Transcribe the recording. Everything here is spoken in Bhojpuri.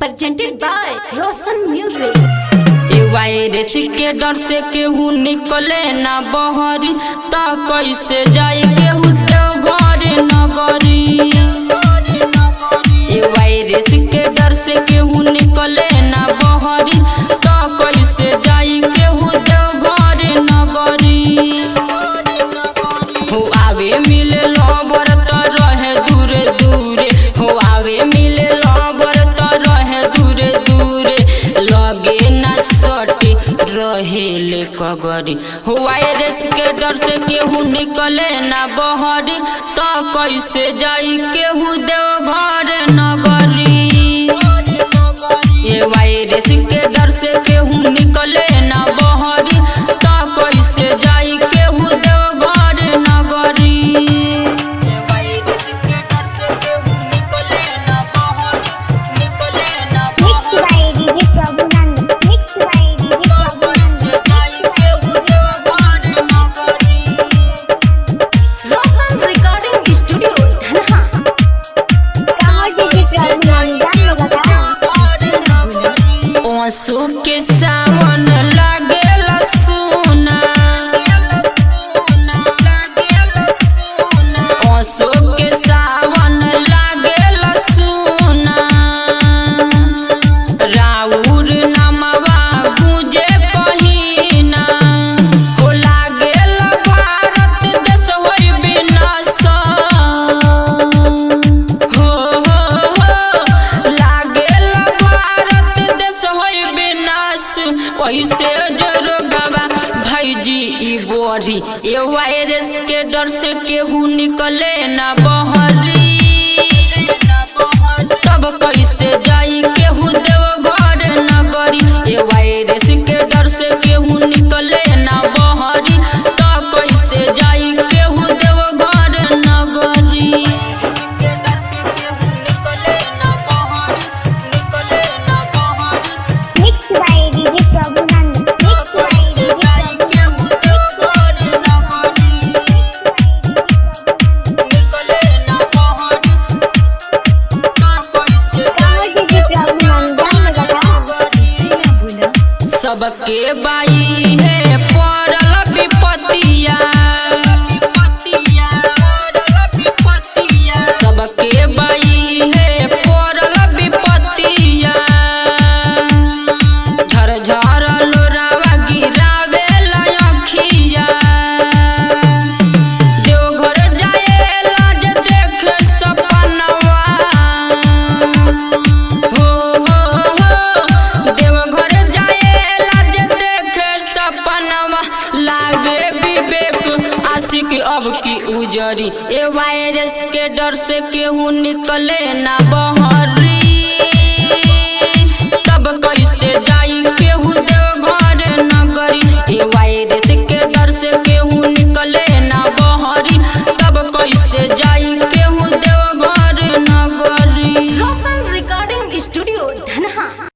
presented by Roshan Music। Virus के डर से केहू निकले ना बहरी ता कैसे जाए केहू तो घर नगरी। वायरस के डर से केहू निकले ना बहरी ता कैसे जाए केहू तो घर नगरी। हो आवे मिले लबर तो रहे दूरे दूरे, हो आवे मिले लबर तो रहे दूरे दूरे, लगे ना सटी रहेले कगरी। हो वायरस के डर से केहू निकले ना बहरी तो कैसे जाई केहू देव घर नगरी। ये वायरस के डर से केहू निकले ना बहरी तो कैसे जाई केहू देव घर नगरी। ये वायरस के डर से केहू निकले ना बहरी, निकले ना बहरी। Roshan Recording Studio, Dhanha। आंसू के सावन लागेला सुना, आंसू के सावन लागेला सुना, राउर नमवा गुजे कहीना। हो लागेला भारत देश होई विनाश, हो लागेला भारत देश होई विनाश। कैसे जरोगवा भाईजी ई बोरी, ए वायरस के डर से केहू निकले ना बहरी। तब कैसे जाई केहू देव घर नगरी। ए वायरस के डर से केहू निकले ना बहरी तो कैसे जाई केहू देव घर नगरी। के डर से केहू निकले ना बहरी, निकले ना बहरी। कैसे जाई केहू देव घर नगरी, निकले ना बहरी तो कैसे जाई केहू देव घर नगरी। सबके बाई है पड़ल विपतिया, सबके बाई है पड़ल विपतिया। झरझर लोरावा गिरावे अखिया, देवघर जाए लाज देखे सपनवा। हो देवघर जाए लाज देखे सपनवा, लागे विवेक आशिक अब की उजरी। ए वायरस के डर से केहू निकले ना बहरी।